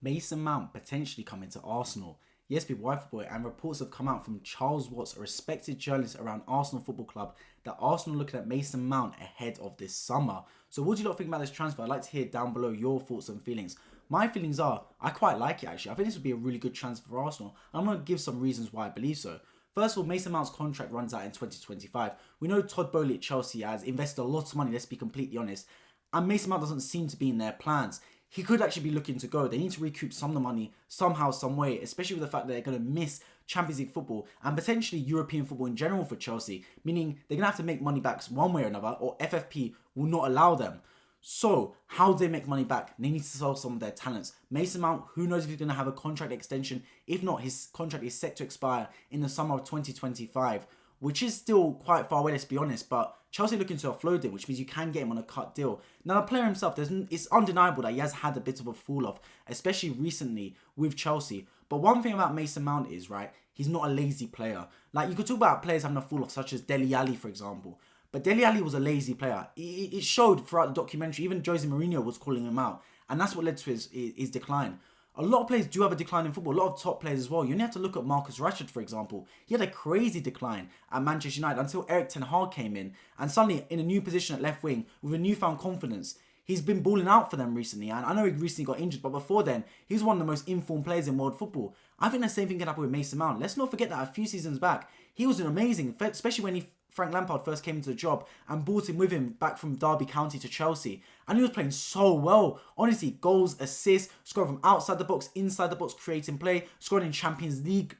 Mason Mount potentially coming to Arsenal. Yes, people, why football? And reports have come out from Charles Watts, a respected journalist around Arsenal Football Club, that Arsenal are looking at Mason Mount ahead of this summer. So what do you lot think about this transfer? I'd like to hear down below your thoughts and feelings. My feelings are, I quite like it actually. I think this would be a really good transfer for Arsenal. I'm going to give some reasons why I believe so. First of all, Mason Mount's contract runs out in 2025. We know Todd Bowley at Chelsea has invested a lot of money, let's be completely honest. And Mason Mount doesn't seem to be in their plans. He could actually be looking to go. They need to recoup some of the money somehow, some way, especially with the fact that they're going to miss Champions League football and potentially European football in general for Chelsea, meaning they're going to have to make money back one way or another, or FFP will not allow them. So, how do they make money back? They need to sell some of their talents. Mason Mount, who knows if he's going to have a contract extension. If not, his contract is set to expire in the summer of 2025, which is still quite far away, let's be honest. But Chelsea looking to offload him, which means you can get him on a cut deal. Now, the player himself, it's undeniable that he has had a bit of a fall off, especially recently with Chelsea. But one thing about Mason Mount is, right, he's not a lazy player. Like, you could talk about players having a fall off, such as Dele Alli, for example. But Dele Alli was a lazy player. It showed throughout the documentary. Even Jose Mourinho was calling him out. And that's what led to his decline. A lot of players do have a decline in football. A lot of top players as well. You only have to look at Marcus Rashford, for example. He had a crazy decline at Manchester United until Erik ten Hag came in. And suddenly, in a new position at left wing, with a newfound confidence, he's been balling out for them recently. And I know he recently got injured, but before then, he was one of the most informed players in world football. I think the same thing can happen with Mason Mount. Let's not forget that a few seasons back, he was amazing, especially when Frank Lampard first came into the job and brought him with him back from Derby County to Chelsea. And he was playing so well. Honestly, goals, assists, scoring from outside the box, inside the box, creating play, scoring in Champions League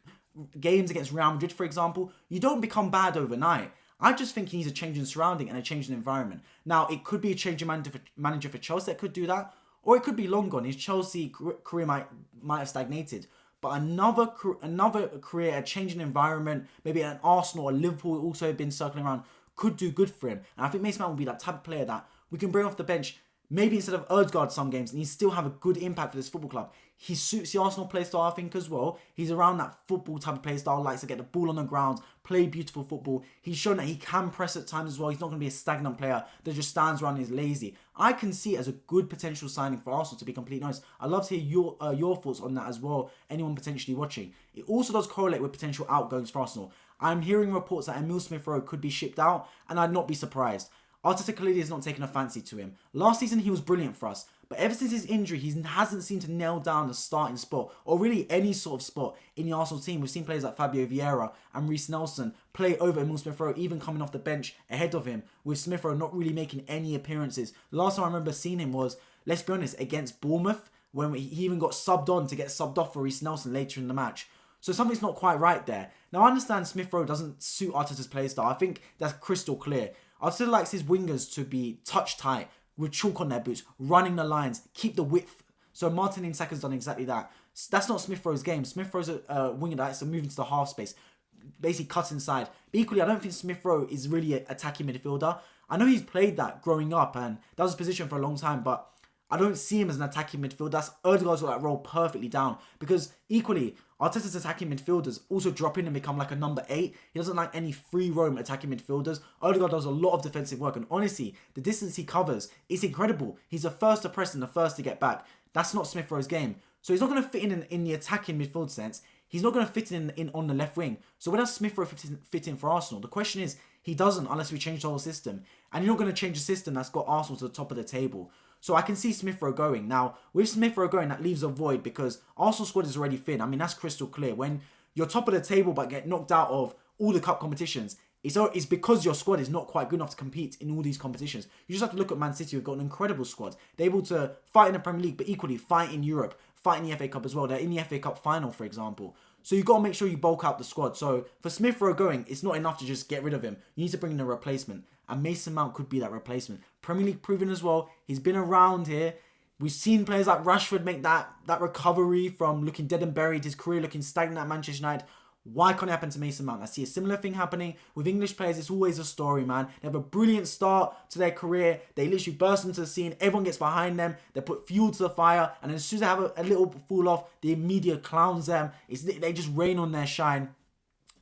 games against Real Madrid, for example. You don't become bad overnight. I just think he needs a change in surrounding and a change in environment. Now, it could be a change in manager for Chelsea that could do that, or it could be long gone. His Chelsea career might have stagnated. But another career, a change in environment, maybe an Arsenal or Liverpool also been circling around, could do good for him. And I think Mason Mount will be that type of player that we can bring off the bench, maybe instead of Ødegaard some games, and he still have a good impact for this football club. He suits the Arsenal play style, I think, as well. He's around that football type of play style, likes to get the ball on the ground, play beautiful football. He's shown that he can press at times as well. He's not going to be a stagnant player that just stands around and is lazy. I can see it as a good potential signing for Arsenal, to be completely honest. I'd love to hear your thoughts on that as well, anyone potentially watching. It also does correlate with potential outgoings for Arsenal. I'm hearing reports that Emile Smith-Rowe could be shipped out, and I'd not be surprised. Arteta clearly has not taken a fancy to him. Last season, he was brilliant for us. But ever since his injury, he hasn't seemed to nail down a starting spot, or really any sort of spot in the Arsenal team. We've seen players like Fabio Vieira and Reece Nelson play over Emile Smith-Rowe, even coming off the bench ahead of him, with Smith-Rowe not really making any appearances. The last time I remember seeing him was, let's be honest, against Bournemouth, when he even got subbed on to get subbed off for Reece Nelson later in the match. So something's not quite right there. Now, I understand Smith-Rowe doesn't suit Arteta's play style. I think that's crystal clear. Arteta likes his wingers to be touch tight, with chalk on their boots, running the lines, keep the width. So Martin Insaka's done exactly that. That's not Smith-Rowe's game. Smith-Rowe's a winger that likes to move into the half space, basically cut inside. But equally, I don't think Smith-Rowe is really an attacking midfielder. I know he's played that growing up, and that was his position for a long time, but I don't see him as an attacking midfielder. That's Ødegaard's got that role perfectly down. Because equally, Arteta's attacking midfielders also drop in and become like a number 8. He doesn't like any free roam attacking midfielders. Ødegaard does a lot of defensive work. And honestly, the distance he covers is incredible. He's the first to press and the first to get back. That's not Smith-Rowe's game. So he's not going to fit in the attacking midfield sense. He's not going to fit in on the left wing. So where does Smith-Rowe fit in for Arsenal? The question is, he doesn't unless we change the whole system. And you're not going to change a system that's got Arsenal to the top of the table. So I can see Smith-Rowe going. Now, with Smith-Rowe going, that leaves a void because Arsenal's squad is already thin. I mean, that's crystal clear. When you're top of the table but get knocked out of all the cup competitions, it's because your squad is not quite good enough to compete in all these competitions. You just have to look at Man City, who've got an incredible squad. They're able to fight in the Premier League, but equally fight in Europe, fight in the FA Cup as well. They're in the FA Cup final, for example. So you've got to make sure you bulk out the squad. So for Smith-Rowe going, it's not enough to just get rid of him. You need to bring in a replacement. And Mason Mount could be that replacement. Premier League proven as well. He's been around here. We've seen players like Rashford make that recovery from looking dead and buried, his career looking stagnant at Manchester United. Why can't it happen to Mason Mount? I see a similar thing happening with English players. It's always a story, man. They have a brilliant start to their career. They literally burst into the scene. Everyone gets behind them. They put fuel to the fire. And as soon as they have a little fall off, the media clowns them. They just rain on their shine.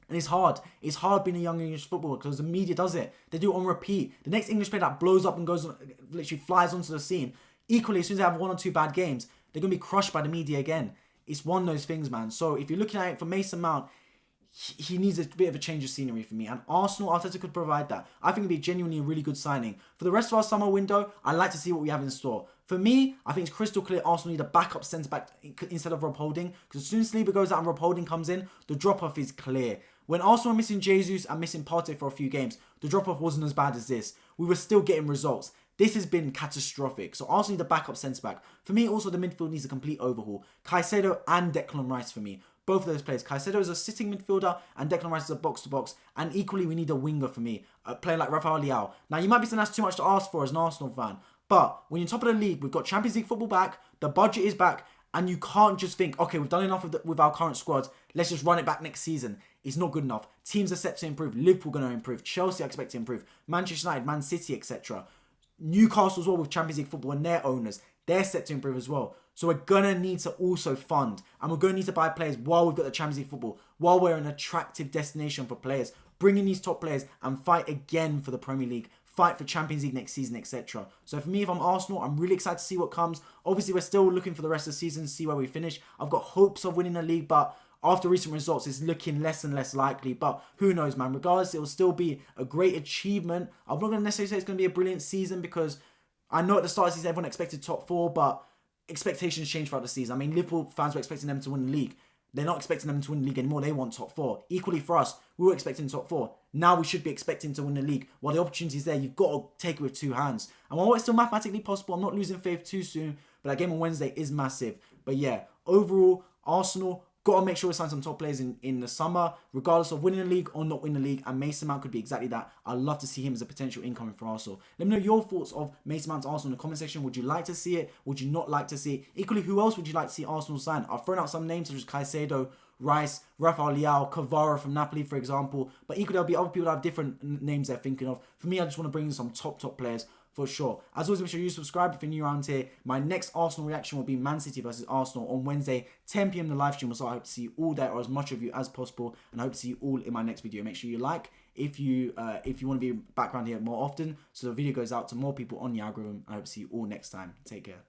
And it's hard. It's hard being a young English footballer because the media does it. They do it on repeat. The next English player that blows up and literally flies onto the scene. Equally, as soon as they have one or two bad games, they're going to be crushed by the media again. It's one of those things, man. So if you're looking at it for Mason Mount, he needs a bit of a change of scenery for me. And Arsenal, Arteta could provide that. I think it'd be genuinely a really good signing. For the rest of our summer window, I'd like to see what we have in store. For me, I think it's crystal clear Arsenal need a backup centre-back instead of Rob Holding. Because as soon as Saliba goes out and Rob Holding comes in, the drop-off is clear. When Arsenal were missing Jesus and missing Partey for a few games, the drop-off wasn't as bad as this. We were still getting results. This has been catastrophic. So Arsenal need a backup centre-back. For me, also, the midfield needs a complete overhaul. Caicedo and Declan Rice for me. Both of those players. Caicedo is a sitting midfielder and Declan Rice is a box-to-box. And equally, we need a winger for me. A player like Rafael Leao. Now, you might be saying that's too much to ask for as an Arsenal fan. But when you're top of the league, we've got Champions League football back. The budget is back. And you can't just think, okay, we've done enough with our current squads. Let's just run it back next season. It's not good enough. Teams are set to improve. Liverpool going to improve. Chelsea I expect to improve. Manchester United, Man City, etc. Newcastle as well with Champions League football and their owners. They're set to improve as well. So we're going to need to also fund. And we're going to need to buy players while we've got the Champions League football. While we're an attractive destination for players. Bring in these top players and fight again for the Premier League. Fight for Champions League next season, etc. So for me, if I'm Arsenal, I'm really excited to see what comes. Obviously, we're still looking for the rest of the season to see where we finish. I've got hopes of winning the league, but after recent results, it's looking less and less likely. But who knows, man. Regardless, it will still be a great achievement. I'm not going to necessarily say it's going to be a brilliant season because I know at the start of the season, everyone expected top 4, but expectations change throughout the season. I mean, Liverpool fans were expecting them to win the league. They're not expecting them to win the league anymore. They want top 4. Equally for us, we were expecting top 4. Now we should be expecting to win the league. While the opportunity is there, you've got to take it with 2 hands. And while it's still mathematically possible, I'm not losing faith too soon. But that game on Wednesday is massive. But yeah, overall, Arsenal got to make sure we sign some top players in the summer, regardless of winning the league or not winning the league. And Mason Mount could be exactly that. I'd love to see him as a potential incoming for Arsenal. Let me know your thoughts of Mason Mount to Arsenal in the comment section. Would you like to see it? Would you not like to see it? Equally, who else would you like to see Arsenal sign? I've thrown out some names such as Caicedo, Rice, Rafael Leao, Kvara from Napoli, for example. But equally, there'll be other people that have different names they're thinking of. For me, I just want to bring in some top players for sure. As always, make sure you subscribe if you're new around here. My next Arsenal reaction will be Man City versus Arsenal on Wednesday, 10 p.m. the live stream. So I hope to see you all there, or as much of you as possible. And I hope to see you all in my next video. Make sure you like if you want to be back around here more often, so the video goes out to more people on the algorithm. I hope to see you all next time. Take care.